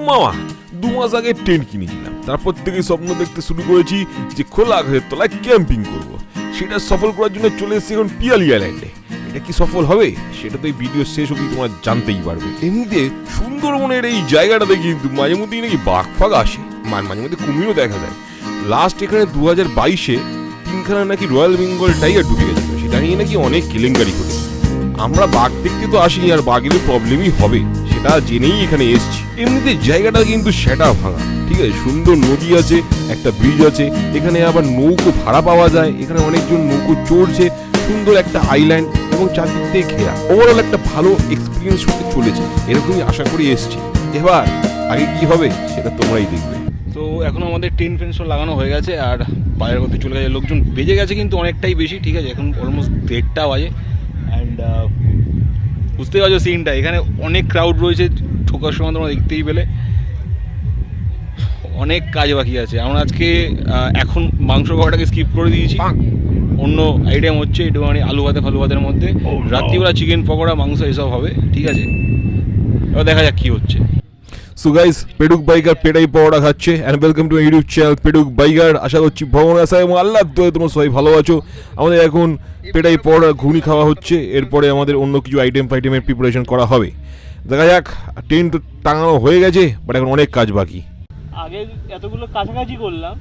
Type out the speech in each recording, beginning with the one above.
মামা 2 মাস আগে টেন্ট কিনেছিলাম, তারপর থেকে স্বপ্ন দেখতে শুরু করেছি যে খোলা আকাশের তলায় ক্যাম্পিং করব। সেটা সফল করার জন্য চলে এসেছি এখন পিয়ালি আইল্যান্ডে। এটা কি সফল হবে সেটা তো এই ভিডিও শেষ অবধি তোমরা জানতেই পারবে। এমনিতে সুন্দরবনের এই জায়গাটাতে কিন্তু মাঝে মধ্যেই নাকি বাঘ ফাঘ আসে, মাঝে মধ্যে কুমিরও দেখা যায়। লাস্ট এখানে 2022-এ 3খানা নাকি রয়্যাল বেঙ্গল টাইগার ঢুকে গেছিল, সেটা নিয়ে নাকি অনেক কেলেঙ্কারি করেছে। আমরা বাঘ দেখতে তো আসিনি, আর বাঘের প্রবলেমই হবে সেটা জেনেই এখানে এসছি। এমনিতে জায়গাটা কিন্তু সেটা ভাঙা, ঠিক আছে, সুন্দর নদী আছে, একটা ব্রিজ আছে, এখানে আবার নৌকো ভাড়া পাওয়া যায়, এখানে অনেকজন নৌকো চড়ছে, সুন্দর একটা আইল্যান্ড এবং চারদিক থেকে ঘেরা। ওভারঅল একটা ভালো এক্সপিরিয়েন্স হতে চলেছে, এরকমই আশা করে এসছি। এবার আগে কি হবে সেটা তোমরাই দেখবে। তো এখন আমাদের টেন্ট ফেন্ট সব লাগানো হয়ে গেছে আর বাইরের করতে চলে গেছে, লোকজন বেজে গেছে কিন্তু অনেকটাই বেশি, ঠিক আছে, এখন অলমোস্ট 1:30 বাজে। অ্যান্ড বুঝতেই পারছো সিনটা, এখানে অনেক ক্রাউড রয়েছে, ঢোকার সময় তোমরা দেখতেই পেলে অনেক কাজ বাকি আছে। আমরা আজকে এখন মাংস খাওয়াটাকে স্কিপ করে দিয়েছি, অন্য আইটেম হচ্ছে একটুখানি আলু ভাতে ফালু ভাতের মধ্যে, রাত্রিবেলা চিকেন পকোড়া মাংস এসব হবে, ঠিক আছে, এবার দেখা যাক কী হচ্ছে। সো গাইস, পেডুক বাইকার পেটাই পরোটা খাচ্ছে and welcome to YouTube channel Peduk biker. আশা করছি ভগবানের আশায় এবং আল্লাহর দয়ায় তোমরা সবাই ভালো আছো। আমাদের এখন পেটাই পরোটা ঘুগনি খাওয়া হচ্ছে, এরপরে আমাদের অন্য কিছু আইটেমের প্রিপারেশন করা হবে। দেখা যাক, টেন্ট টাঙানো হয়ে গেছে, বাট এখন অনেক কাজ বাকি। আগে এতগুলো কাছাকাছি করলাম,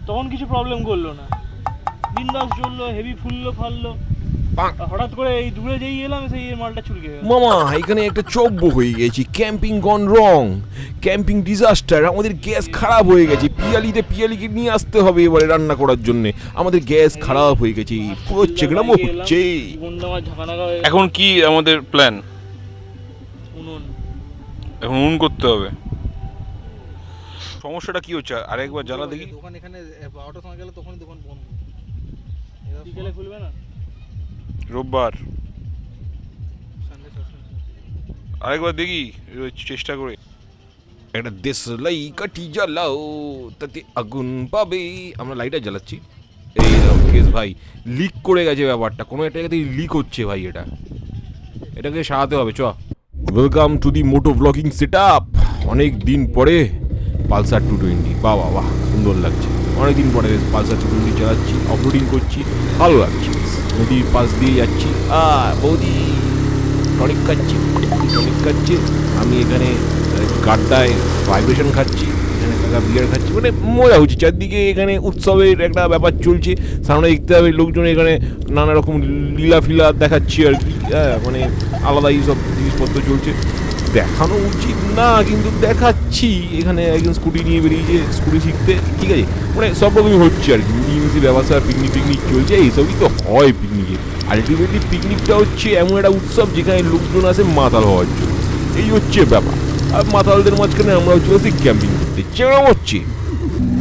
তখন কিছু প্রবলেম করলো না, বিন্দাস চললো, হেভি ফুললো ফাললো। হঠাৎ করে এই দূরে যেই এলাম সেই মালটা চুলকে গেল। মামা এখানে একটা চব্য হয়ে গেছি, ক্যাম্পিং গন রং, ক্যাম্পিং ডিজাস্টার। আমাদের গ্যাস খারাপ হয়ে গেছে, পিয়ালিকে নিয়ে আসতে হবে এবারে রান্না করার জন্য। আমাদের গ্যাস খারাপ হয়ে গেছে, পুরো চেগড়ামো হচ্ছে। এখন কি আমাদের প্ল্যান? উনুন, এখন উনুন করতে হবে। সমস্যাটা কি হচ্ছে আরেকবার জ্বালা দেখি। দোকান এখানে 12টার সময় গেলে তখন দোকান বন্ধ, বিকেলে খুলবে না, রোববার সানডে সবসময়। আরেকবার দেখি চেষ্টা করে। একটা দেশলাই কাঠি জ্বালাও তাতে আগুন পাবে। আমরা লাইটার জ্বালাচ্ছি। এই কেস ভাই লিক করে গেছে ব্যাপারটা, কোনো একটা জায়গাতে লিক হচ্ছে ভাই, এটাকে সারাতে হবে। চ welcome to the moto blogging set up. অনেক দিন পরে পালসার 220, বাহ বাহ বাহ, সুন্দর লাগছে। অনেকদিন পরে পালসার 220 চালাচ্ছি, অফরোডিং করছি, ভালো লাগছে। নদীর পাশ দিয়ে যাচ্ছি, বৌদি টনিক খাচ্ছে, আমি এখানে গাড্ডায় ভাইব্রেশন খাচ্ছি, এখানে কাকা বিয়ার খাচ্ছি, মানে মজা হচ্ছে। চারদিকে এখানে উৎসবের একটা ব্যাপার চলছে, সামনে দেখতে হবে লোকজন এখানে নানা রকম লীলা ফিলা দেখাচ্ছি আর কি, মানে আলাদা এইসব জিনিসপত্র চলছে। দেখানো উচিত না কিন্তু দেখাচ্ছি। এখানে একজন স্কুটি নিয়ে বেরিয়েছে, স্কুটি শিখতে, ঠিক আছে, মানে সব রকমই হচ্ছে আর কি, মিলিমিশি ব্যবসা, পিকনিক চলছে, এইসবই তো হয় পিকনিকে। আলটিমেটলি পিকনিকটা হচ্ছে এমন একটা উৎসব যেখানে লোকজন আসে মাতাল হওয়ার জন্য, এই হচ্ছে ব্যাপার। আর মাতালদের মাঝখানে আমরা চলেছি ক্যাম্পিং করতে, চেরাম হচ্ছে।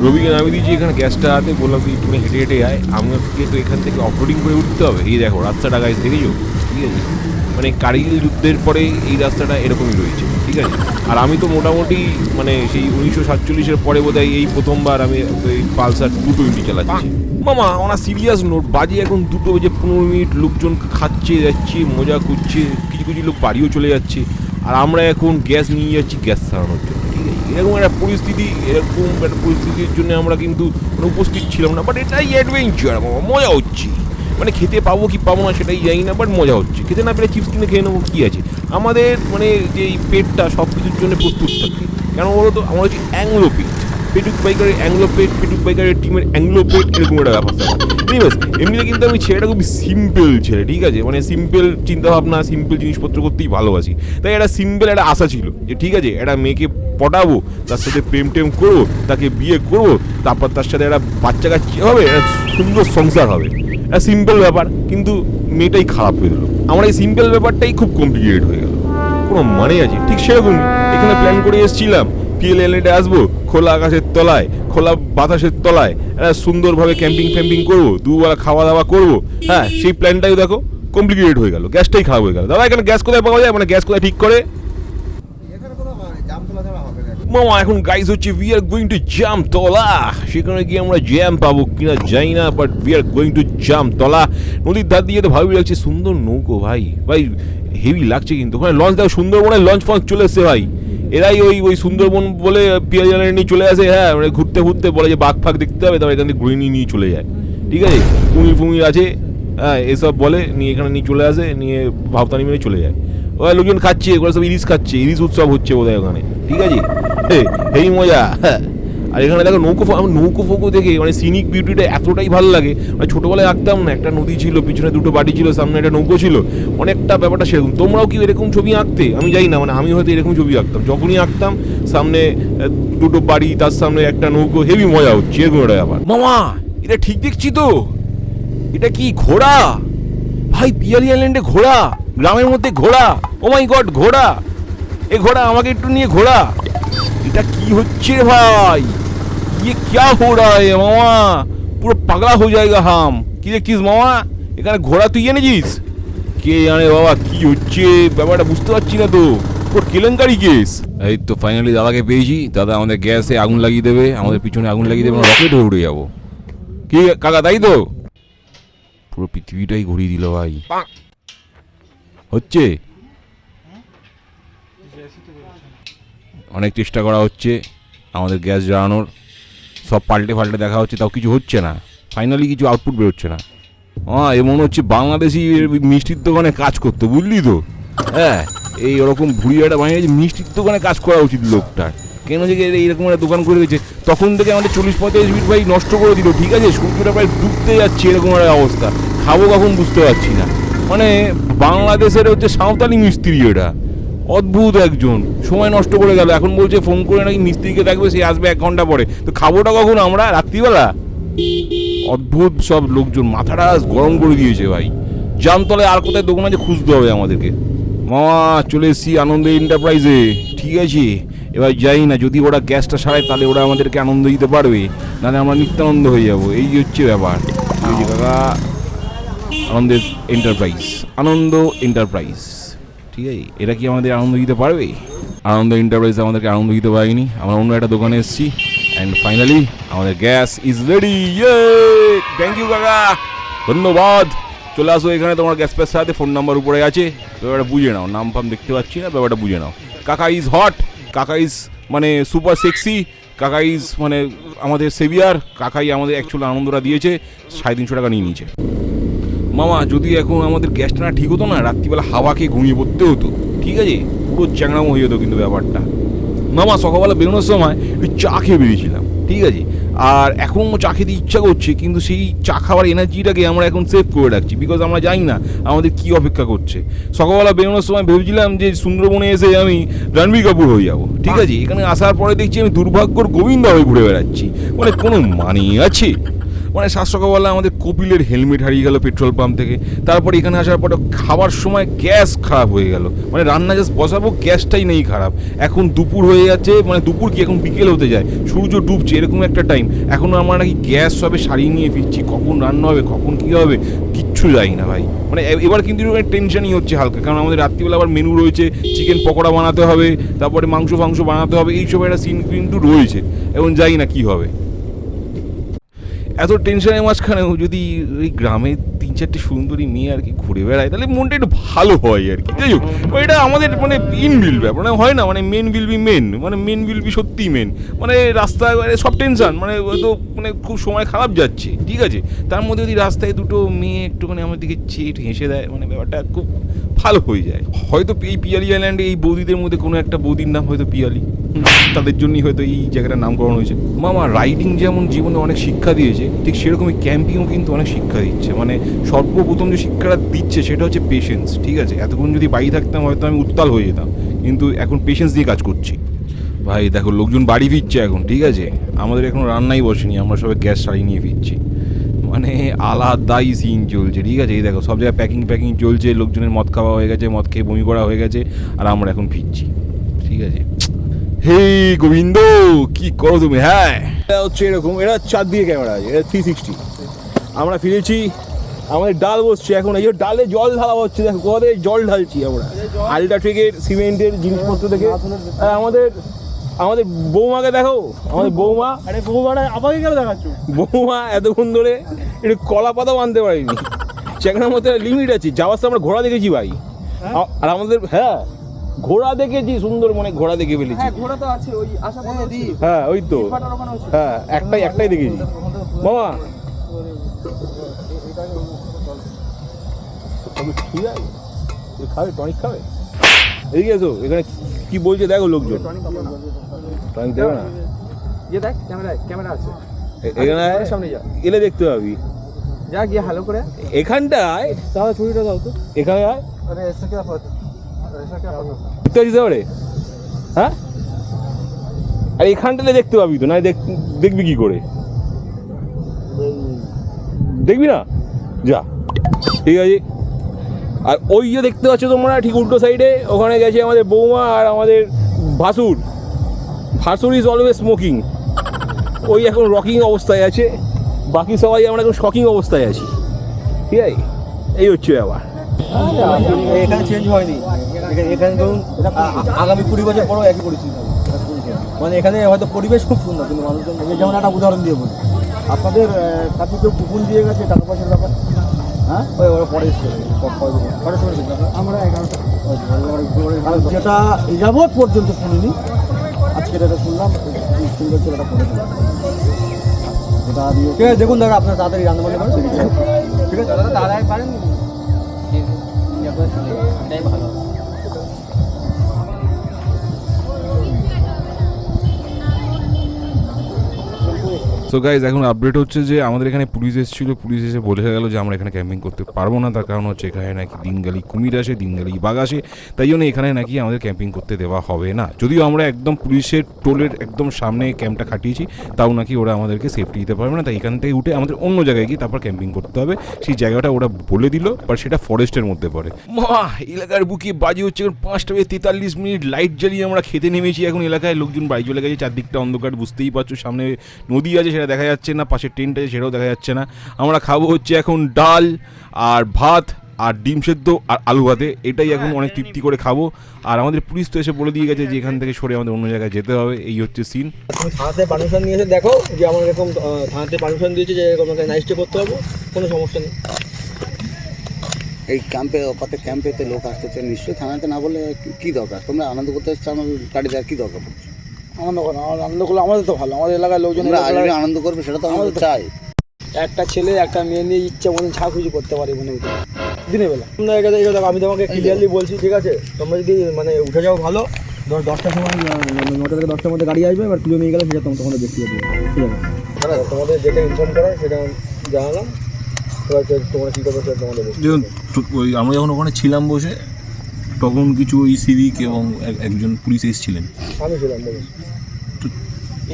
রবিকে নামিয়ে দিয়েছি এখানে গ্যাসটা হাতে, বললাম কি তুমি হেঁটে হেঁটে আয়, আমাকে তো এখান থেকে অফরোডিং করে উঠতে হবে। এই দেখো রাস্তাটা গাইজ দেখেছো, ঠিক আছে, মানে কার্গিল যুদ্ধের পরে এই রাস্তাটা এরকমই রয়েছে, ঠিক আছে। আর আমি তো মোটামুটি মানে সেই 1947-এর পরে বোধহয় এই প্রথমবার আমি এই পালসার 220 চালাচ্ছি। মামা ওনা সিরিয়াস নোট, বাজে এখন 2:15, লোকজন খাচ্ছে যাচ্ছে মজা করছে, কিছু কিছু লোক বাড়িও চলে যাচ্ছে, আর আমরা এখন গ্যাস নিয়ে যাচ্ছি গ্যাস সারানোর জন্য, ঠিক আছে। এরকম একটা পরিস্থিতির জন্য আমরা কিন্তু উপস্থিত ছিলাম না, বাট এটাই অ্যাডভেঞ্চার, মজা হচ্ছে। মানে খেতে পাবো কি পাবো না সেটাই জানি না, বাট মজা হচ্ছে। খেতে না পেরে চিপস কিনে খেয়ে নেবো, কী আছে। আমাদের মানে যে এই পেটটা সব কিছুর জন্য প্রস্তুত থাকে, কেন বলো তো, আমরা হচ্ছে অ্যাংলো পেট, পেটুক বাইকারের অ্যাংলো পেট, পেটুক বাইকারের টিমের অ্যাংলো পেট, এরকম একটা ব্যাপার স্যাপার। এমনিতে কিন্তু আমি ছেলেটা খুবই সিম্পল ছেলে, ঠিক আছে, মানে সিম্পল চিন্তাভাবনা, সিম্পল জিনিসপত্র করতেই ভালোবাসি। তাই একটা সিম্পল একটা আশা ছিল যে ঠিক আছে একটা মেয়েকে পটাবো, তার সাথে প্রেম টেম করবো, তাকে বিয়ে করবো, তারপর তার সাথে একটা বাচ্চা কাচ্চা হবে, একটা সুন্দর সংসার হবে, একটা সিম্পল ব্যাপার। কিন্তু মেয়েটাই খারাপ বেরোলো, আমার এই সিম্পল ব্যাপারটাই খুব কমপ্লিকেটেড হয়ে গেল, কোনো মানে আছে। ঠিক সেরকমই এখানে প্ল্যান করে এসেছিলাম পিএল আইল্যান্ডে আসবো, খোলা আকাশের তলায়, খোলা বাতাসের তলায় একটা সুন্দরভাবে ক্যাম্পিং করবো, দুবেলা খাওয়া দাওয়া করবো। হ্যাঁ, সেই প্ল্যানটাই দেখো কমপ্লিকেটেড হয়ে গেল, গ্যাসটাই খারাপ হয়ে গেল। দাদা এখানে গ্যাস কোথায় পাওয়া যায়, মানে গ্যাস কোথায় ঠিক করে? মামা এখন গাইস হচ্ছে we are going to Jamtala, সেখানে গিয়ে আমরা জ্যাম পাবো কিনা জানি না, but we are going to Jamtala. নদীর ধার দিয়ে তো ভালোই লাগছে, সুন্দর নৌকো ভাই, হেভি লাগছে কিন্তু। ওখানে লঞ্চ দেখো, সুন্দরবনে লঞ্চ ফঞ্চ চলে এসছে ভাই, এরাই ওই সুন্দরবন বলে পিয়ালি আইল্যান্ড নিয়ে চলে আসে, হ্যাঁ মানে ঘুরতে ঘুরতে বলে যে বাঘ ফাঘ দেখতে হবে, তারপর এখান থেকে ঘুরে নিয়ে চলে যায়, ঠিক আছে, কুমির ফুমির আছে, হ্যাঁ এসব বলে নিয়ে এখানে নিয়ে চলে আসে, নিয়ে ভাবতানি মেরে চলে যায়। ওই লোকজন খাচ্ছে, ওরা সব ইলিশ খাচ্ছে, ইলিশ উৎসব হচ্ছে বোধহয় ওখানে, ঠিক আছে, এই মজা। হ্যাঁ আর এখানে দেখো নৌকো ফৌকো দেখে মানে সিনিক বিউটিটা এতটাই ভালো লাগে, মানে ছোটোবেলায় আঁকতাম না, একটা নদী ছিল, পিছনে দুটো বাড়ি ছিল, সামনে একটা নৌকো ছিল, অনেকটা ব্যাপারটা সেরকম। তোমরাও কি এরকম ছবি আঁকতে? আমি জানি না, মানে আমি হয়তো এরকম ছবি আঁকতাম, যখনই আঁকতাম সামনে দুটো বাড়ি, তার সামনে একটা নৌকো, হেভি মজা হচ্ছে এরকম একটা ব্যাপার। মামা এটা ঠিক দেখছি তো? এটা কি ঘোড়া? ভাই পিয়ালি আইল্যান্ডে ঘোড়া, গ্রামের মধ্যে ঘোড়া, ও মাই গড ঘোড়া, এ ঘোড়া আমাকে একটু নিয়ে ঘোড়া। এটা কি হচ্ছে ভাই, ये क्या हो रहा है मामा, পুরো পাগলা হয়ে যায়গা হাম। কি দেখছিস মামা, এখানে ঘোড়া তুই এনেছিস? কে জানে বাবা কি হচ্ছে ব্যাপারটা বুঝতে পারছি না তো, পুরো কেলেঙ্কারি কেস। এই তো ফাইনালি দাদাকে পেয়েছি, দাদা আমাদের গ্যাসে আগুন লাগিয়ে দেবে, আমাদের পিছনে আগুন লাগিয়ে দেবে, আমরা রকেটে উড়ে যাবো। কি কাকা তাই তো? পুরো পৃথিবীটাই ঘুরিয়ে দিল ভাই। হচ্ছে অনেক চেষ্টা করা হচ্ছে আমাদের গ্যাস জ্বালানোর, সব পাল্টে ফাল্টে দেখা হচ্ছে, তাও কিছু হচ্ছে না, ফাইনালি কিছু আউটপুট বেরোচ্ছে না। হ্যাঁ এ মনে হচ্ছে বাংলাদেশি মিষ্টির দোকানে কাজ করতো, বুঝলি তো, হ্যাঁ এই ওরকম ভুড়িয়াটা বানিয়ে মিষ্টির দোকানে কাজ করা উচিত লোকটার। কেন যে এইরকম একটা দোকান করে দিয়েছে, তখন থেকে আমাদের 40-45 মিনিট ভাই নষ্ট করে দিল, ঠিক আছে, সূর্যটা প্রায় ডুবতে যাচ্ছে, এরকম একটা অবস্থা, খাবো কখন বুঝতে পারছি না। মানে বাংলাদেশের হচ্ছে সাঁওতালি মিস্ত্রি, এটা অদ্ভুত একজন, সময় নষ্ট করে গেল। এখন বলছে ফোন করে নাকি মিস্ত্রিকে দেখবে, সে আসবে 1 ঘন্টা পরে, তো খাবোটা কখন আমরা রাত্রিবেলা? অদ্ভুত সব লোকজন, মাথাটা গরম করে দিয়েছে ভাই। জামতলে আর কোথায় দোকান আছে খুঁজতে হবে আমাদেরকে। মামা চলে এসেছি আনন্দ এন্টারপ্রাইজে, ঠিক আছে, এবার যাই না, যদি ওরা গ্যাসটা সারায় তাহলে ওরা আমাদেরকে আনন্দ দিতে পারবে, নাহলে আমরা নিত্যানন্দ হয়ে যাবো, এই হচ্ছে ব্যাপার। ঠিক আছে কাকা, আনন্দ এন্টারপ্রাইজ, ঠিক আছে, এরা কি আমাদের আনন্দ দিতে পারবে? আনন্দ এন্টারপ্রাইজ আমাদেরকে আনন্দ দিতে পারেনি, আমরা অন্য একটা দোকানে এসেছি, অ্যান্ড ফাইনালি আমাদের gas is ready. Thank you কাকা, ধন্যবাদ। চলে আসো এখানে, তোমার গ্যাস প্যাস সাথে ফোন নাম্বার উপরে আছে, ব্যাপারটা বুঝে নাও, নাম ফাম দেখতে পাচ্ছি না, ব্যাপারটা বুঝে নাও। কাকা ইজ হট, কাকা ইজ মানে সুপার সেক্সি, কাকা ইজ মানে আমাদের সেভিয়ার, কাকাই আমাদের অ্যাকচুয়াল আনন্দটা দিয়েছে, 350 টাকা নিয়ে নিয়েছে। মামা যদি এখন আমাদের গ্যাসটা না ঠিক হতো না, রাত্রিবেলা হাওয়া খেয়ে ঘুমিয়ে পড়তে হতো, ঠিক আছে, পুরো চ্যাংড়ামো হয়ে যেত কিন্তু ব্যাপারটা। মামা সকালবেলা বেরোনোর সময় একটু চা খেয়ে বেরিয়েছিলাম, ঠিক আছে, আর এখনও চা খেতে ইচ্ছা করছে, কিন্তু সেই চা খাওয়ার এনার্জিটাকে আমরা এখন সেভ করে রাখছি, বিকজ আমরা জানি না আমাদের কি অপেক্ষা করছে। সকালবেলা বেরোনোর সময় ভেবেছিলাম যে সুন্দরবনে এসে আমি রণবীর কাপুর হয়ে যাব, ঠিক আছে, এখানে আসার পরে দেখছি আমি দুর্ভাগ্যর গোবিন্দ হয়ে ঘুরে বেড়াচ্ছি, মানে কোনো মানি আছে? মানে সাত সকালবেলা আমাদের কপিলের হেলমেট হারিয়ে গেল পেট্রোল পাম্প থেকে, তারপরে এখানে আসার পরে খাবার সময় গ্যাস খারাপ হয়ে গেল, মানে রান্না জাস্ট বসাবো গ্যাসটাই নেই খারাপ। এখন দুপুর হয়ে যাচ্ছে, মানে দুপুর কি এখন বিকেল হতে যায়, সূর্য ডুবছে, এরকম একটা টাইম, এখনও আমরা নাকি গ্যাস সবে সারিয়ে নিয়ে ফিরছি, কখন রান্না হবে কখন কী হবে কিচ্ছু যাই না ভাই। মানে এবার কিন্তু টেনশনই হচ্ছে হালকা, কারণ আমাদের রাত্রিবেলা আবার মেনু রয়েছে, চিকেন পকোড়া বানাতে হবে, তারপরে মাংস বানাতে হবে, এইসব একটা সিন কিন্তু রয়েছে, এখন যাই না কি হবে। এত টেনশনের মাঝখানেও যদি ওই গ্রামে 3-4টে সুন্দরী মেয়ে আর কি ঘুরে বেড়ায়, তাহলে মনটা একটু ভালো হয় আর কি। যাই হোক, এটা আমাদের মানে ইনবিল ব্যাপার, মানে হয় না, মানে মেন উইল বি মেন, মানে মেন উইল বি সত্যিই মেন, মানে রাস্তায় সব টেনশন, মানে হয়তো মানে খুব সময় খারাপ যাচ্ছে, ঠিক আছে, তার মধ্যে যদি রাস্তায় দুটো মেয়ে একটুখানি আমার দিকে চেয়ে হেসে দেয়, মানে ব্যাপারটা খুব ভালো হয়ে যায়। হয়তো এই পিয়ালি আইল্যান্ডে এই বৌদিদের মধ্যে কোনো একটা বৌদির নাম হয়তো পিয়ালি, তাদের জন্যই হয়তো এই জায়গাটার নামকরণ হয়েছে। মামা রাইডিং যেমন জীবনে অনেক শিক্ষা দিয়েছে, ঠিক সেরকমই ক্যাম্পিংও কিন্তু অনেক শিক্ষা দিচ্ছে। মানে সর্বপ্রথম যে শিক্ষাটা দিচ্ছে সেটা হচ্ছে পেশেন্স, ঠিক আছে, এতক্ষণ যদি বাড়ি থাকতাম হয়তো আমি উত্তাল হয়ে যেতাম, কিন্তু এখন পেশেন্স দিয়ে কাজ করছি। ভাই দেখো লোকজন বাড়ি ফিরছে এখন, ঠিক আছে, আমাদের এখনো রান্নাই বসেনি, আমরা সবাই গ্যাস সারিয়ে নিয়ে ফিরছি, মানে আলাদাই সিন চলছে, ঠিক আছে, এই দেখো সব জায়গায় প্যাকিং চলছে, লোকজনের মদ খাওয়া হয়ে গেছে, মদ খেয়ে বমি করা হয়ে গেছে, আর আমরা এখন ফিরছি, ঠিক আছে। হে গোবিন্দ কি করো তুমি? হ্যাঁ এটা হচ্ছে এরকম, এটা 4 দিকে ক্যামেরা আছে, এটা 360। আমরা ফিরেছি, আমাদের ডাল বসছে এখন, এই যে ডালে জল ঢালা হচ্ছে, দেখো কোথায় জল ঢালছি আমরা, আলট্রাটেকের সিমেন্টের জিনিসপত্র থেকে। আমাদের বৌমাকে দেখো, আমাদের বৌমা, আরে বৌমাটা আমাকে কেন দেখাচ্ছ? বৌমা এতক্ষণ ধরে একটু কলা পাতাও আনতে পারিনি, সেখানের মধ্যে লিমিট আছে, যাওয়ার সময় আমরা ঘোড়া দেখেছি ভাই, আর আমাদের হ্যাঁ ঘোড়া দেখেছি, সুন্দরবনে ঘোড়া দেখে ফেলেছি। হ্যাঁ ঘোড়া তো আছে ওই আশা করা হচ্ছিল। হ্যাঁ ওই তো, ফাটার ওখানে হচ্ছে। হ্যাঁ একটাই দেখেছি মামা। ঠিক আছে, খাবে টনিক খাবে, এদিকে এসো। এখানে কি বলছে দেখো লোকজন, টনিক দেবে না? যে দেখ ক্যামেরা আছে এখানে সামনে যা, এলে দেখতে পাবি। যা গিয়ে হ্যালো করে এখানটায় দাও, ছুরিটা দাও তো। এখানে আয়, আরে এসে কি আপদ, এসে কি আপদ। দেখতে পাচ্ছিস এবারে? হ্যাঁ, আর এখানটাতে দেখতে পাবি তো, না দেখবি কি করে? দেখবি না, যা। ঠিক আছে। আর ওই যে দেখতে পাচ্ছ তোমরা ঠিক উল্টো সাইডে, ওখানে গেছে আমাদের বৌমা আর আমাদের ভাসুর। ভাসুর ইজ অলওয়েজ স্মোকিং, ওই এখন রকিং অবস্থায় আছে, বাকি সবাই আমরা এখন শকিং অবস্থায় আছি। ঠিক আছে, এই হচ্ছে ব্যাপার। এখানে চেঞ্জ হয়নি, এখানে ধরুন আগামী 20 বছর পরেও একই পরিস্থিতি হবে। মানে এখানে হয়তো পরিবেশ খুব সুন্দর, কিন্তু মানুষজন, যেমন একটা উদাহরণ দিয়ে বলি, আপনাদের কাছে কেউ কুপন দিয়ে গেছে টাকা পয়সার ব্যাপার, হ্যাঁ ওরা পরে এসছে, আমরা 11টা, যেটা যাবৎ পর্যন্ত শুনিনি, আজকে এটা শুনলাম, সুন্দর ছেলেটা করে ঠিক আছে। দেখুন দাদা, আপনার তাড়াতাড়ি রান্না বান্না করেন, ঠিক আছে দাদা, দাদাই পারেন ভালো। সো গাইজ, এখন আপডেট হচ্ছে যে আমাদের এখানে পুলিশ এসেছিলো, পুলিশ এসে বলে গেল যে আমরা এখানে ক্যাম্পিং করতে পারবো না। তার কারণ হচ্ছে এখানে নাকি দিনগালি কুমির আসে, দিনগালি বাঘ আসে, তাই জন্য এখানে নাকি আমাদের ক্যাম্পিং করতে দেওয়া হবে না। যদিও আমরা একদম পুলিশের টোলের একদম সামনে ক্যাম্পটা খাটিয়েছি, তাও নাকি ওরা আমাদেরকে সেফটি দিতে পারবে না। তাই এখান থেকে উঠে আমাদের অন্য জায়গায় গিয়ে তারপর ক্যাম্পিং করতে হবে। সেই জায়গাটা ওরা বলে দিল, বাট সেটা ফরেস্টের মধ্যে পড়ে। মা এলাকার বুকে বাজে হচ্ছে 5:43, লাইট জ্বালিয়ে আমরা খেতে নেমেছি। এখন এলাকায় লোকজন বাড়ি চলে গেছে, চারদিকটা অন্ধকার, বুঝতেই পারছো। সামনে নদী আছে, সেটা দেখা যাচ্ছে না, পাশে টেন্ট আছে, সেটাও দেখা যাচ্ছে না। আমরা খাবো হচ্ছে এখন ডাল আর ভাত আর ডিম সেদ্ধ আর আলু ভাতে, এটাই এখন অনেক তৃপ্তি করে খাবো। আর আমাদের পুলিশ তো এসে বলে দিয়ে গেছে যে এখান থেকে সরে আমাদের অন্য জায়গায় যেতে হবে। এই হচ্ছে সিন। তুমি থানাতে পারমিশন নিয়েছে, দেখো যে আমার এরকম থানাতে পারমিশন দিয়েছে যে আমাকে নাইট স্টে করতে হবে, কোনো সমস্যা নেই। এই ক্যাম্পে অপাতে ক্যাম্পেতে লোক আসতেছে, নিশ্চয়ই থানাতে না বলে কি দরকার? তোমরা আনন্দ করতে এসছো, আমার গাড়ি দেওয়ার কী দরকার পড়ছে? আনন্দ করলে আমাদের তো ভালো, আমাদের এলাকার লোকজন আসবে আনন্দ করবে, সেটা তো আমাদের চাই। একটা ছেলে একটা মেয়ে নিয়ে ইচ্ছা মনে ঝাঁ খুঁজি করতে পারি মনে হচ্ছে দিনের বেলা। তোমরা আমি তোমাকে ক্লিয়ারলি বলছি, ঠিক আছে? তোমরা যদি মানে উঠে যাও ভালো, 10টার সময় 9টা থেকে 10টার মধ্যে গাড়ি আসবে, এবার তুলে নিয়ে গেলে সেটা তোমাদের ব্যক্তিগত, ঠিক আছে? হ্যাঁ, তোমাদের যেটা ইনফর্ম করা সেটা জানালাম, এবার তোমরা কী করবে সেটা তোমাদের। ওই আমরা যখন ওখানে ছিলাম বসে, তখন কিছু ওই সিভিক এবং একজন পুলিশ এসেছিলেন। আমি ছিলাম বলে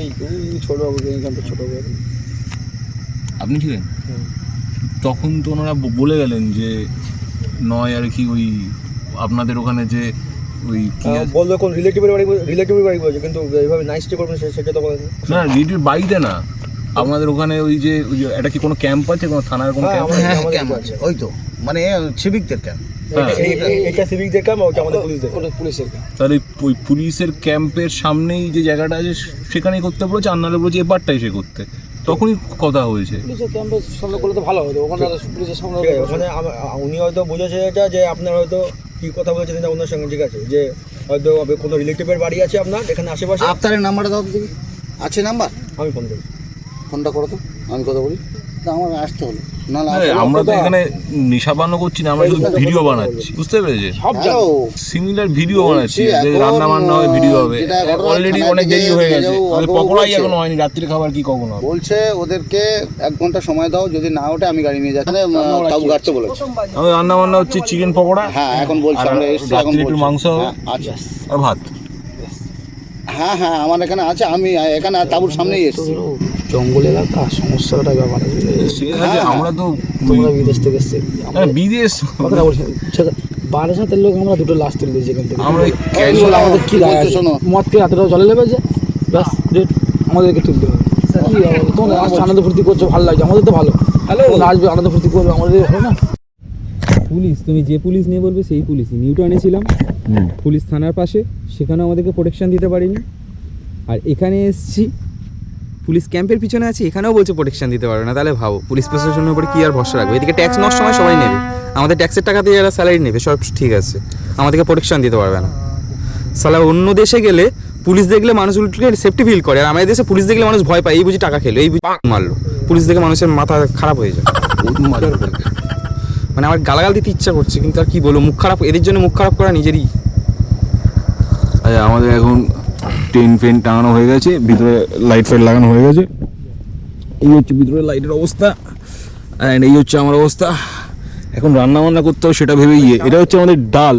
এই ছোটো এখানটা ছোটো। আপনি ছিলেন তখন? তো ওনারা বলে গেলেন যে নয় আর কি, ওই আপনাদের ওখানে যে ওই বললো কোন রিলেটিভের বাড়ি বলছে, কিন্তু এইভাবে নাইট স্টে করবেন সেটা তো বলেন না, রিলেটিভ বাড়িতে না, আপনাদের ওখানে ওই যে একটা কি কোনো ক্যাম্প আছে, কোনো থানার কোনো ক্যাম্প? হ্যাঁ ক্যাম্প আছে, ওই তো মানে সিভিকদের ক্যাম্প। এটা সিভিকদের ক্যাম্প, ওটা আমাদের পুলিশের ক্যাম্প। তাহলে ওই পুলিশের ক্যাম্পের সামনেই যে জায়গাটা আছে সেখানেই করতে বলেছে, আর নাহলে বলেছে এবারটাই সে করতে। তখনই কথা হয়েছে পুলিশের ক্যাম্পের সামনে করলে তো ভালো হতো, ওখানে পুলিশের সামনে। ওখানে উনি হয়তো বুঝেছে এটা যে আপনার হয়তো কি কথা বলেছেন এটা ওনার সঙ্গে, ঠিক আছে? যে হয়তো কোনো রিলেটিভের বাড়ি আছে আপনার এখানে আশেপাশে। আপনার নাম্বারটা দাও তো দেখি, আছে নাম্বার? আমি ফোন করি, ফোনটা করো তো, আমি কথা বলি। তা আমার আসতে হলো না। আমরা তো এখানে নেশা বানানো করছি না, আমরা শুধু ভিডিও বানাচ্ছি, বুঝতে পেরেছি? সিমিলার ভিডিও বানাচ্ছি, রান্না বান্না হয়, ভিডিও হবে। অলরেডি অনেক দেরি হয়ে গেছে, আমাদের পকোড়াই এখনো হয়নি, রাত্রির খাবার কি কখন হবে? বলছে ওদেরকে 1 ঘন্টা সময় দাও, যদি না ওঠে আমি গাড়ি নিয়ে যাচ্ছি। তাবু গাড়তে বলেছে। আমাদের রান্না বান্না হচ্ছে চিকেন পকোড়া, হ্যাঁ এখন বলছি আমরা এসছি, এখন একটু মাংস হবে, আচ্ছা, আর ভাত। হ্যাঁ হ্যাঁ আমার এখানে আছে, আমি এখানে তাবুর সামনেই এসেছি। জঙ্গল এলাকা, সমস্যাটা ব্যাপার আছে। আমরা তো তোমরা বিদেশ থেকে এসছে, বিদেশ কথাটা বলছি, বারাসাতের লোক আমরা দুটো লাশ তুলে দিয়েছি এখান থেকে। আমরা আমাদের কি দায় আছে? মদ খেয়ে এতটা জলে লেগেছে, ব্যাস রেট আমাদেরকে তুলতে হবে। তোমরা আসছো আনন্দ ফুর্তি করছো, ভালো লাগছে, আমাদের তো ভালো। আসবে আনন্দ ফুর্তি করবে, আমাদের ভালো না? পুলিশ, তুমি যে পুলিশ নিয়ে বলবে সেই পুলিশই। নিউটনে ছিলাম পুলিশ থানার পাশে, সেখানেও আমাদেরকে প্রোটেকশন দিতে পারিনি। আর এখানে এসছি পুলিশ ক্যাম্পের পিছনে আছি, এখানেও বলছে প্রোটেকশন দিতে পারবে না। তাহলে ভাবো পুলিশ প্রশাসনের উপরে কী আর ভরসা রাখবে? এদিকে ট্যাক্স নেওয়ার সময় সবাই নেবে, আমাদের ট্যাক্সের টাকা দিয়ে যারা স্যালারি নেবে সব ঠিক আছে, আমাদেরকে প্রোটেকশন দিতে পারবে না। সালা অন্য দেশে গেলে পুলিশ দেখলে মানুষ উল্টে সেফটি ফিল করে, আর আমাদের দেশে পুলিশ দেখলে মানুষ ভয় পায়, এই বুঝি টাকা খেলো, এই বুঝি মারলো, পুলিশ দেখে মানুষের মাথা খারাপ হয়ে যায়। মানে আমার গালাগাল দিতে ইচ্ছা করছে, কিন্তু আর কি বলবো, মুখ খারাপ, এদের জন্য মুখ খারাপ করা নিজেরই। আচ্ছা, আমাদের এখন টেন ফেন টাঙানো হয়ে গেছে, ভিতরে লাইট ফাইট লাগানো হয়ে গেছে। এই হচ্ছে ভিতরে লাইটের অবস্থা, অ্যান্ড এই হচ্ছে আমার অবস্থা। এখন রান্না বান্না করতে হবে সেটা ভেবে এটা হচ্ছে আমাদের ডাল,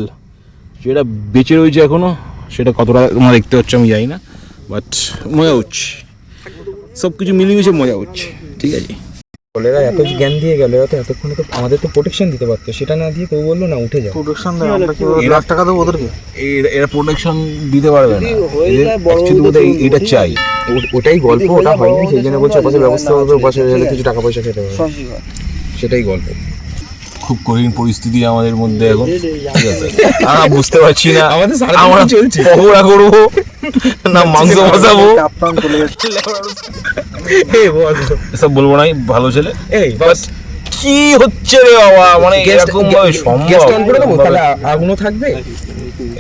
যেটা বেঁচে রয়েছে এখনো, সেটা কতটা তোমরা দেখতে হচ্ছে আমি জানি না, বাট মজা হচ্ছে, সব কিছু মিলেমিশে মজা হচ্ছে, ঠিক আছে। এরা এত জ্ঞান দিয়ে গেল, এরা তো এতক্ষণে তো আমাদের তো প্রোটেকশন দিতে পারতো, সেটা না দিয়ে কেউ বললো না উঠে যাও। প্রোডাকশন দেয়, আমরা কি লাখ টাকা দেবো ওদেরকে? এরা প্রোটেকশন দিতে পারবে না, Actually ওদের এটা চাই। ওটাই গল্প, ওটা হয়নি, সেই জন্য বলছে ওপাশে ব্যবস্থা হবে, ওপাশে গেলে কিছু টাকা পয়সা খেতে হবে, সেটাই গল্প। খুব কঠিন পরিস্থিতি আমাদের মধ্যে এখন, ঠিক আছে। আমরা বুঝতে পারছি না আমাদের আমরা চলছে পকোড়া করবো না মাংস বসাবো, কাপ্তান চলে যাচ্ছে। এসব বলবো নাই, ভালো ছেলে। এই বাট কি হচ্ছে রে বাবা, মানে এরকম ভাবে সম্ভব, আগুনও থাকবে,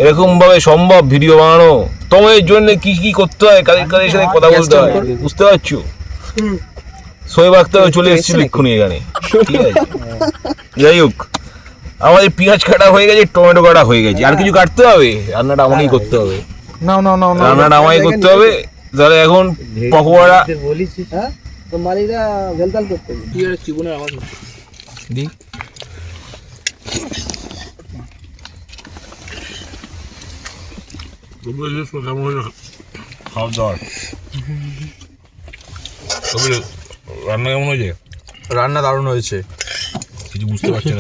এরকম ভাবে সম্ভব ভিডিও বানানো? তোমার জন্য কি কি করতে হয়, কাদের কাদের সাথে কথা বলতে হয়, বুঝতে পারছো? সোহেব আখতার চলে এসেছিল এক্ষুনি এখানে, ঠিক আছে। যাই হোক, আমাদের পেঁয়াজ কাটা হয়ে গেছে, টমেটো কাটা হয়ে গেছে, আর কিছু কাটতে হবে? রান্নাটা আমাকেই করতে হবে, না না না না, রান্নাটা আমাকেই করতে হবে। তাহলে এখন পকোড়া বলেছি, হ্যাঁ তো মালিকরা ভেলতাল করতে কি আর জীবনের আমার দি খাওয়া দাওয়া রান্না কেমন হয়েছে? রান্না দারুণ হয়েছে। কিছু বুঝতে পারছি না,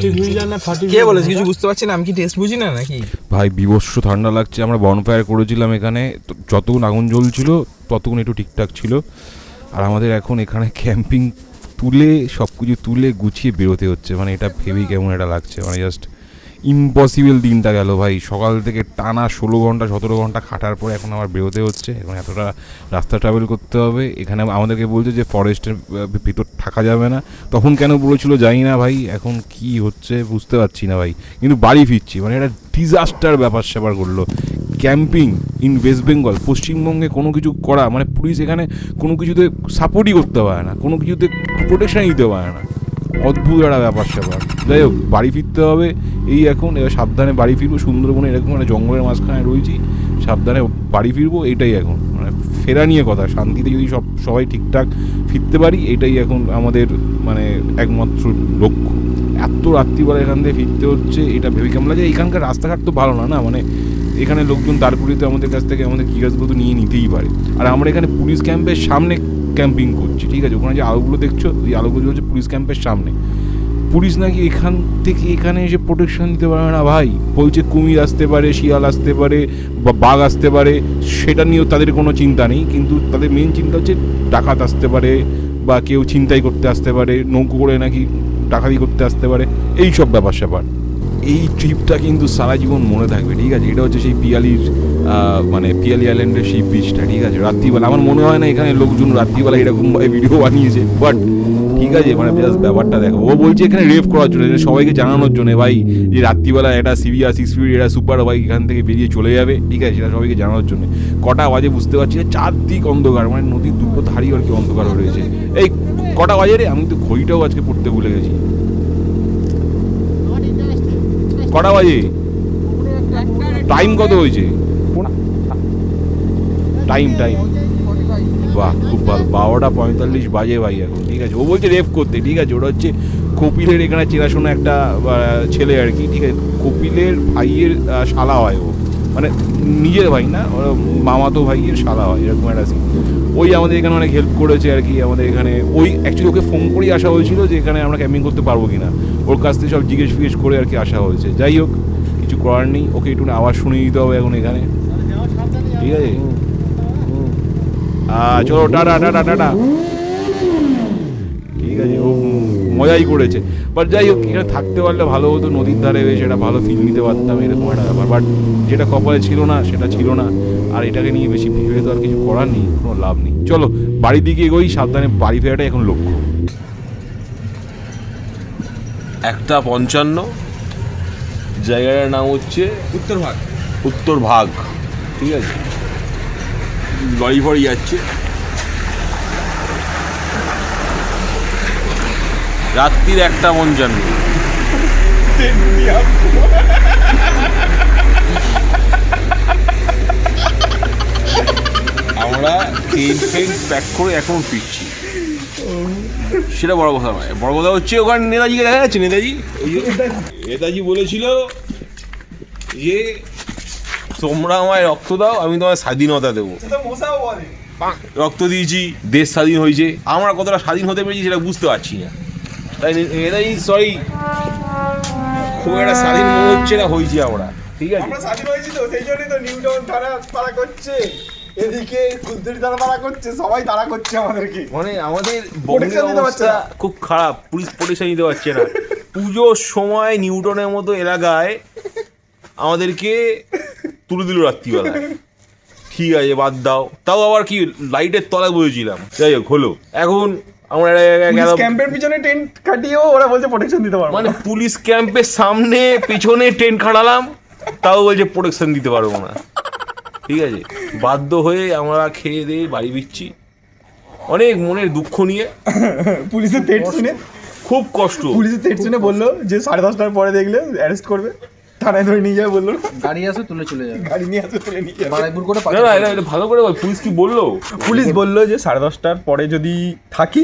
কে বলেছে কিছু বুঝতে পারছি না? আমি কি টেস্ট বুঝি না নাকি? ভাই বিভৎস ঠান্ডা লাগছে। আমরা বনফায়ার করেছিলাম এখানে, তো যতক্ষণ আগুন জ্বলছিল ততক্ষণ একটু ঠিকঠাক ছিল। আর আমাদের এখন এখানে ক্যাম্পিং তুলে সব কিছু তুলে গুছিয়ে বেরোতে হচ্ছে, মানে এটা ভেবেই কেমন এটা লাগছে, মানে জাস্ট ইম্পসিবল দিনটা গেল ভাই। সকাল থেকে টানা 16 ঘন্টা 17 ঘন্টা খাটার পরে এখন আমার বেরোতে হচ্ছে, এখন এতটা রাস্তা ট্রাভেল করতে হবে। এখানে আমাদেরকে বলছে যে ফরেস্টের ভিতর থাকা যাবে না, তখন কেন বলেছিল জানি না ভাই, এখন কি হচ্ছে বুঝতে পারছি না ভাই। কিন্তু বাড়ি ফিরছি, মানে এটা ডিজাস্টার ব্যাপার স্যাপার করলো। ক্যাম্পিং ইন ওয়েস্ট বেঙ্গল, পশ্চিমবঙ্গে কোনো কিছু করা, মানে পুলিশ এখানে কোনো কিছুতে সাপোর্টই করতে পারে না, কোনো কিছুতে প্রোটেকশানই দিতে পারে না, অদ্ভুত একটা ব্যাপার স্যাপার। যাই হোক, বাড়ি ফিরতে হবে এই এখন, এবার সাবধানে বাড়ি ফিরবো। সুন্দরবনে এরকম একটা জঙ্গলের মাঝখানে রয়েছি, সাবধানে বাড়ি ফিরবো, এইটাই এখন মানে ফেরা নিয়ে কথা। শান্তিতে যদি সবাই ঠিকঠাক ফিরতে পারি, এটাই এখন আমাদের মানে একমাত্র লক্ষ্য। এত রাত্রিবেলা এখান থেকে ফিরতে হচ্ছে, এটা ভেবে কেমন লাগে। এখানকার রাস্তাঘাট তো ভালো না, না মানে এখানে লোকজন দাঁড়কুড়িতে আমাদের কাছ থেকে আমাদের কিগাসগুলো তো নিয়ে নিতেই পারে। আর আমরা এখানে পুলিশ ক্যাম্পের সামনে ক্যাম্পিং করছি, ঠিক আছে। ওখানে যে আলোগুলো দেখছো, ওই আলোগুলো হচ্ছে পুলিশ ক্যাম্পের সামনে। পুলিশ নাকি এখান থেকে এখানে এসে প্রোটেকশন দিতে পারে না ভাই, বলছে কুমির আসতে পারে, শিয়াল আসতে পারে, বা বাঘ আসতে পারে, সেটা নিয়েও তাদের কোনো চিন্তা নেই। কিন্তু তাদের মেন চিন্তা হচ্ছে ডাকাত আসতে পারে, বা কেউ ছিনতাই করতে আসতে পারে, নৌকো করে নাকি ডাকাতি করতে আসতে পারে, এই সব ব্যাপার স্যাপার। এই ট্রিপটা কিন্তু সারা জীবন মনে থাকবে, ঠিক আছে। এটা হচ্ছে সেই পিয়ালির মানে পিয়ালি আইল্যান্ডের সেই বিচটা, ঠিক আছে। রাত্রিবেলা আমার মনে হয় না এখানে লোকজন রাত্রিবেলা এরকমভাবে ভিডিও বানিয়েছে, বাট ঠিক আছে, মানে জাস্ট ব্যাপারটা দেখো। ও বলছে এখানে রেপ করার জন্য, সবাইকে জানানোর জন্য ভাই, যে রাত্রিবেলা একটা সিভিআর 6 স্পিড এটা সুপার বাইক এখান থেকে বেরিয়ে চলে যাবে, ঠিক আছে, সেটা সবাইকে জানানোর জন্য। কটা বাজে বুঝতে পারছি না, চারদিক অন্ধকার, মানে নদীর দুটো ধারেই আর কি অন্ধকার হয়ে রয়েছে। এই কটা বাজে রে, আমি তো ঘড়িটাও আজকে পড়তে ভুলে গেছি। কটা বাজে, টাইম কত হয়েছে, টাইম বাহ খুব ভালো, 12:45 বাজে ভাই এখন, ঠিক আছে। ও বলছে রেপ করতে, ঠিক আছে। ওটা হচ্ছে কপিলের এখানে চেনাশোনা একটা ছেলে আর কি, ঠিক আছে। কপিলের ভাইয়ের শালা হয় ও, মানে নিজের ভাই না, মামাতো ভাইয়ের শালা হয়, এরকম একটা সিন। ওই আমাদের এখানে অনেক হেল্প করেছে আর কি আমাদের এখানে। ওই অ্যাকচুয়ালি ওকে ফোন করেই আসা হয়েছিল যে এখানে আমরা ক্যাম্পিং করতে পারবো কিনা, ওর কাছ থেকে সব জিজ্ঞেস করে আর কি আসা হয়েছে। যাই হোক, কিছু করার নেই, ওকে একটু আওয়াজ শুনিয়ে দিতে হবে এখন এখানে, ঠিক আছে। চলো টাটা টাটা টাটা, ঠিক আছে। ও মজাই করেছে, বাট যাই হোক, এখানে থাকতে পারলে ভালো হতো, নদীর ধারে বেশ একটা ভালো ফিল নিতে পারতাম, এরকম একটা ব্যাপার। বাট যেটা কপালে ছিল না সেটা ছিল না, আর এটাকে নিয়ে বেশি ভেবে তো আর কিছু করার নেই, কোনো লাভ নেই। চলো বাড়ির দিকে এগোই, সাবধানে বাড়ি ফেরাটাই এখন লক্ষ্য। 1:55, জায়গাটার নাম হচ্ছে উত্তর ভাগ। ঠিক আছে, লরি ফরি যাচ্ছে, রাত্রির একটা মন জানবে। আমরা ট্রেন প্যাক করে এখন ফিরছি, সেটা বড় কথা নয়। বড় কথা হচ্ছে ওখানে নেতাজিকে দেখা যাচ্ছে। নেতাজি বলেছিল যে তোমরা আমায় রক্ত দাও, আমি তোমায় স্বাধীনতা দেবো। রক্ত দিয়েছি, দেশ স্বাধীন হয়েছে। আমরা কতটা স্বাধীন হতে পেরেছি সেটা বুঝতে পারছি না। তাই নেতাজি সরি, খুব একটা স্বাধীন মনে হচ্ছে না হয়েছি আমরা। ঠিক আছে, আমরা স্বাধীন হয়েছি তো, সেই জন্যই তো নিউটন তারা করছে, এদিকে কুলতলি তারা করছে, সবাই তারা করছে আমাদেরকে। মানে আমাদের Protection দিতে পারছে অবস্থা না। খুব খারাপ, পুলিশ প্রোটেকশন দিতে পারছে না। পুজোর সময় নিউটনের মতো এলাকায় আমাদেরকে তুলে দিল রাত্রিবেলায়। ঠিক আছে, বাদ দাও, তাও আবার কি লাইটের তলায় বসেছিলাম, যাই হোক হলো। এখন আমরা গেলাম ক্যাম্পের পিছনে টেন্ট কাটিয়েও ওরা বলছে প্রোটেকশন দিতে পারবো। মানে পুলিশ ক্যাম্পের সামনে পেছনে টেন্ট খাটালাম, তাও বলছে প্রোটেকশন দিতে পারবো না। ঠিক আছে, বাধ্য হয়ে আমরা খেয়ে দিয়ে বাড়ি ফিরছি অনেক মনের দুঃখ নিয়ে। পুলিশের থ্রেট শুনে, খুব কষ্ট। পুলিশের থ্রেট শুনে বললো যে 10:30টার পরে দেখলে অ্যারেস্ট করবে, থানায় ধরে নিয়ে যাবে বললো। গাড়ি আসে তুলে চলে যাবে, গাড়ি নিয়ে আসে তুলে নিয়ে যাবে। বারাইপুর করে না না, এটা ভালো করে বল, পুলিশ কি বললো? পুলিশ বললো যে 10:30টার পরে যদি থাকি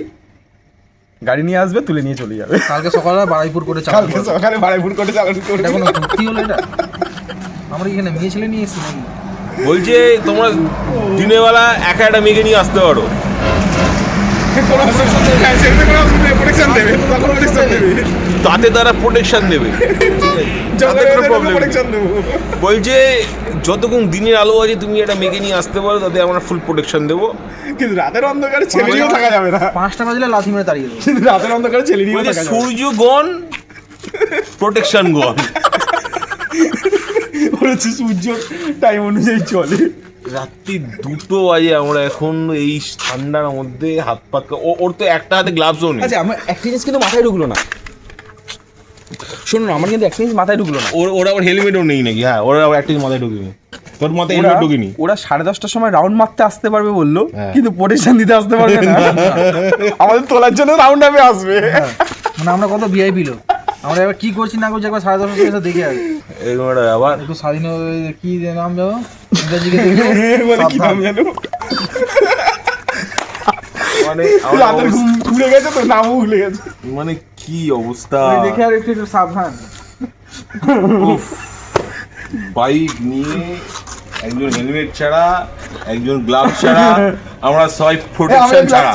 গাড়ি নিয়ে আসবে, তুলে নিয়ে চলে যাবে। কালকে সকালে বারাইপুর করে কালকে সকালে বারাইপুর করে চালানো করবে। এটা কোনো ভর্তি হলো এটা? আমরা এখানে মেয়ে ছেলে নিয়ে এসেছি নাকি? বলছে তোমরা দিনের বেলা একা একটা মেয়েকে নিয়ে আসতে পারো, প্রোটেকশন দেবে, প্রোটেকশন দেবে, তাতে তারা প্রোটেকশন দেবে। তাতে কোনো প্রবলেম নেই। প্রোটেকশন দেবো। বলছে যতক্ষণ দিনের আলো আছে তুমি একটা মেয়েকে নিয়ে আসতে পারো, তাতে আমরা ফুল প্রোটেকশন দেবো। কিন্তু রাতের অন্ধকারে ছেলে নিয়েও থাকা যাবে না। 5টা বাজলে লাথি মেরে তাড়িয়ে দেবো। কিন্তু রাতের অন্ধকারে ছেলে নিয়েও বলছে থাকা যাবে না। সূর্য গন, প্রোটেকশন গন। ওর হচ্ছে সূর্য টাইম অনুযায়ী চলে। রাত্রি 2টো বাজে, আমরা এখন এই ঠান্ডার মধ্যে হাত পাত, ওর তো একটা হাতে গ্লাভসও নেই। আচ্ছা, আমার একটা জিনিস কিন্তু মাথায় ঢুকলো না। শোনো না, আমার কিন্তু একটা জিনিস মাথায় ঢুকলো না। ওর আবার হেলমেটও নেই নাকি? হ্যাঁ, ওরা আবার একটা মাথায় ঢুকিনি। তোর মাথায় হেলমেট ঢুকিনি। ওরা 10:30টার সময় রাউন্ড মারতে আসতে পারবে বললো, হ্যাঁ। কিন্তু প্রোটেকশন দিতে আসতে পারবে না। আমাদের তোলার জন্য রাউন্ড আপে আসবে। মানে আমরা কত ভিআইপি লোক, আমরা এবার কি করছি না করছি একবার 10:30 এসে দেখে আসি। এরকম একটা ব্যাপার। একটু স্বাধীন কি নাম যাবো ইংরাজিকে দেখে বলে কি নাম জানো? মানে রাতের ঘুম ভুলে গেছে তো, নামও ভুলে গেছে। মানে কি অবস্থা। দেখে আর একটু একটু সাবধান। বাইক নিয়ে একজন হেলমেট ছাড়া, একজন গ্লাভ ছাড়া, আমরা সবাই প্রোটেকশন ছাড়া।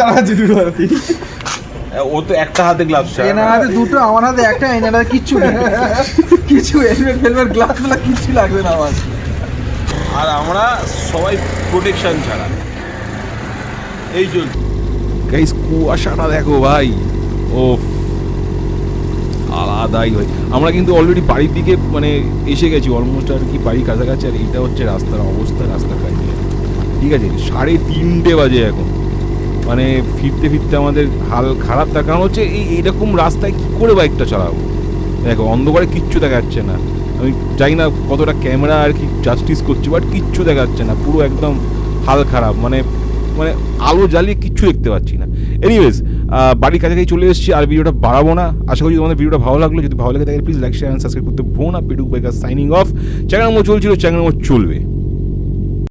ও তো একটা হাতে গ্লাভ ছাড়া। এনার হাতে দুটো, আমার হাতে একটা, এনার হাতে কিচ্ছু নেই। কিছু হেলমেট ফেলমেট গ্লাস গুলা কিচ্ছু লাগবে না আমার। আর আমরা সবাই প্রোটেকশন ছাড়া এই চল। গাইস কুয়াশাটা দেখো ভাই, ওফ আলাদাই হয়। আমরা কিন্তু অলরেডি বাড়ির দিকে মানে এসে গেছি অলমোস্ট, আর কি বাড়ির কাছাকাছি। আর এইটা হচ্ছে রাস্তার অবস্থা, রাস্তার কাছে। ঠিক আছে, 3:30 বাজে এখন। মানে ফিরতে ফিরতে আমাদের হাল খারাপ। তার কারণ হচ্ছে এইরকম রাস্তায় কী করে বাইকটা চালাবো? দেখো অন্ধকারে কিচ্ছু দেখা যাচ্ছে না। আমি জানি না কতটা ক্যামেরা আর কি জাস্টিস করছি, বাট কিচ্ছু দেখা যাচ্ছে না, পুরো একদম হাল খারাপ। মানে আলো জ্বালিয়ে কিচ্ছু দেখতে পাচ্ছি না। এনিওয়েজ, বাড়ির কাছাকাছি চলে এসেছি, আর ভিডিওটা বাড়াবো না। আশা করি তোমাদের ভিডিওটা ভালো লাগলো। যদি ভালো লাগে তাহলে please like, share and subscribe করতে ভুলো না। পেটুক বাইকার সাইনিং অফ। চ্যানেল চলছিল, চ্যানেল চলবে।